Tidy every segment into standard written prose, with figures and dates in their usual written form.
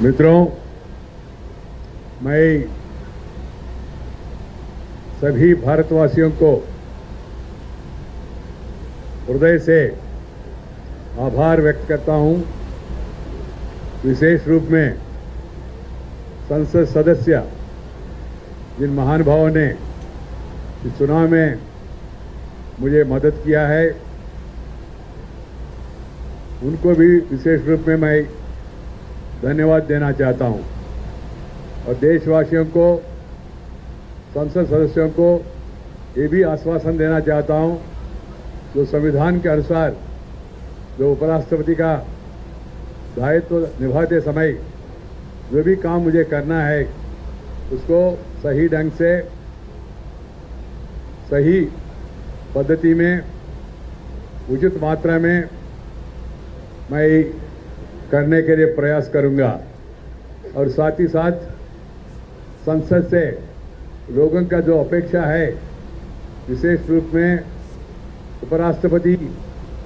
मित्रों, मैं सभी भारतवासियों को हृदय से आभार व्यक्त करता हूं। विशेष रूप में संसद सदस्य जिन महानुभावों ने इस चुनाव में मुझे मदद किया है, उनको भी विशेष रूप में मैं धन्यवाद देना चाहता हूं। और देशवासियों को, संसद सदस्यों को ये भी आश्वासन देना चाहता हूं, जो संविधान के अनुसार जो उपराष्ट्रपति का दायित्व निभाते समय जो भी काम मुझे करना है, उसको सही ढंग से, सही पद्धति में, उचित मात्रा में मैं करने के लिए प्रयास करूंगा। और साथ ही साथ संसद से लोगों का जो अपेक्षा है, विशेष रूप में उपराष्ट्रपति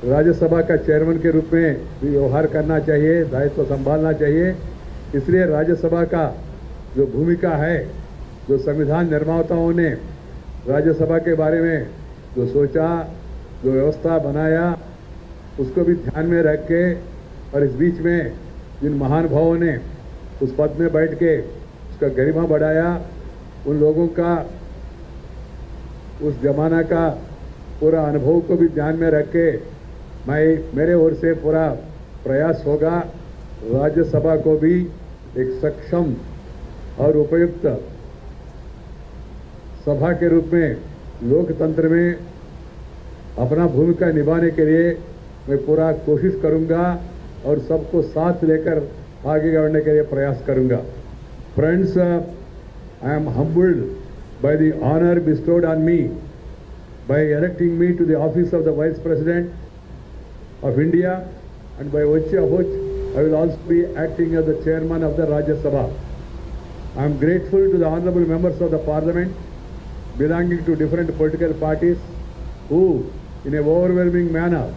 राज्यसभा का चेयरमैन के रूप में भी व्यवहार करना चाहिए, दायित्व संभालना चाहिए। इसलिए राज्यसभा का जो भूमिका है, जो संविधान निर्माताओं ने राज्यसभा के बारे में जो सोचा, जो व्यवस्था बनाया, उसको भी ध्यान में रख के, और इस बीच में जिन महानुभावों ने उस पद में बैठ के उसका गरिमा बढ़ाया, उन लोगों का, उस जमाना का पूरा अनुभव को भी ध्यान में रख के मेरे ओर से पूरा प्रयास होगा राज्यसभा को भी एक सक्षम और उपयुक्त सभा के रूप में लोकतंत्र में अपना भूमिका निभाने के लिए मैं पूरा कोशिश करूंगा और सबको साथ लेकर आगे बढ़ने के लिए प्रयास करूंगा। Friends, I am humbled by the honor bestowed on me by electing me to the office of the Vice President of India, and by virtue of which I will also be acting as the Chairman of the Rajya Sabha. I am grateful to the honorable members of the Parliament belonging to different political parties who, in an overwhelming manner,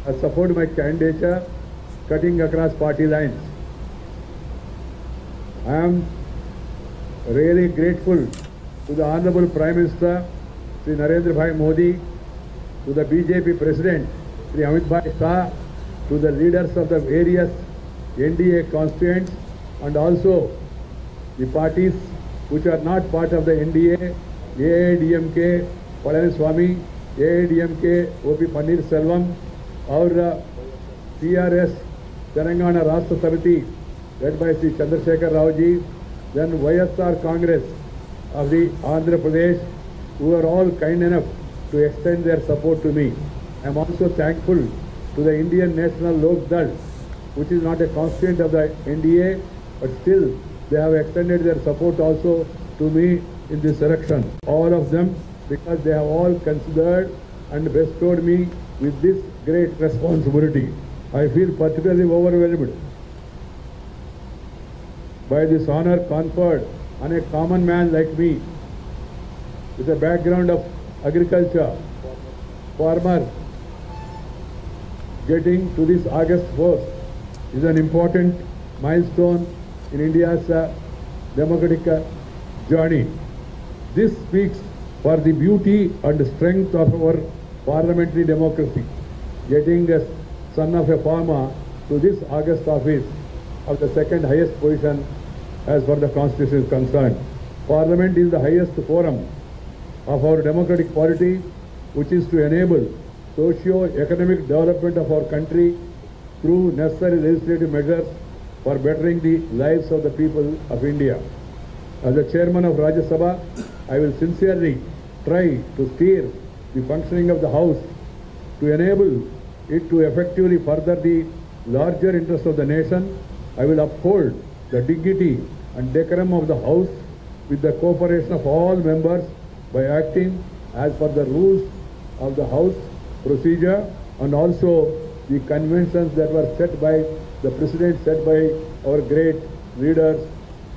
have supported my candidature, cutting across party lines. I am really grateful to the Honorable Prime Minister Shri Narendra Bhai Modi, to the BJP President Shri Amit Bhai Shah, to the leaders of the various NDA constituents, and also the parties which are not part of the NDA, AIDMK Palaniswamy, AIDMK OP Pannirselvam, or TRS Telangana Rashtra Samiti led by Sri Chandrasekhar Rao ji, then YSR Congress of the Andhra Pradesh, who are all kind enough to extend their support to me. I am also thankful to the Indian National Lok Dal, which is not a constituent of the NDA, but still they have extended their support also to me in this election. All of them, because they have all considered and bestowed me with this great responsibility. I feel particularly overwhelmed by this honor conferred on a common man like me, with a background of agriculture, farmer. Getting to this August 1st is an important milestone in India's democratic journey. This speaks for the beauty and strength of our parliamentary democracy. Getting a son of a farmer to this August office of the second highest position as far as the Constitution is concerned. Parliament is the highest forum of our democratic polity, which is to enable socio-economic development of our country through necessary legislative measures for bettering the lives of the people of India. As the Chairman of Rajya Sabha, I will sincerely try to steer the functioning of the House to enable it to effectively further the larger interests of the nation. I will uphold the dignity and decorum of the House with the cooperation of all members by acting as per the rules of the House procedure and also the conventions that were set by the President, set by our great leaders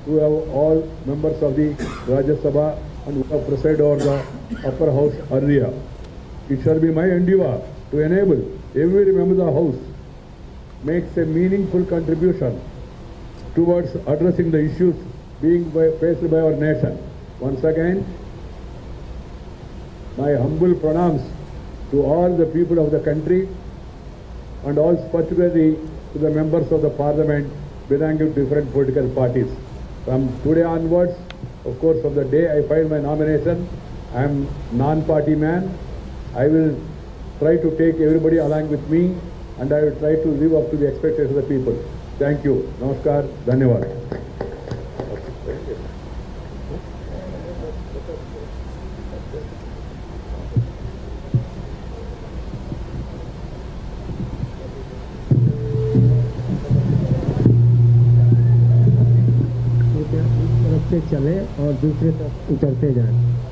who are all members of the Rajya Sabha and who have presided over the upper house earlier. It shall be my endeavor to enable every member of the House makes a meaningful contribution towards addressing the issues being faced by our nation. Once again, my humble pranams to all the people of the country and also particularly to the members of the parliament belonging to different political parties. From today onwards, of course, from the day I filed my nomination, I am non-party man. I will try to take everybody along with me and I will try to live up to the expectations of the people. Thank you. Namaskar. Dhanyavad. से चले और दूसरे तरफ उतरते जाएं।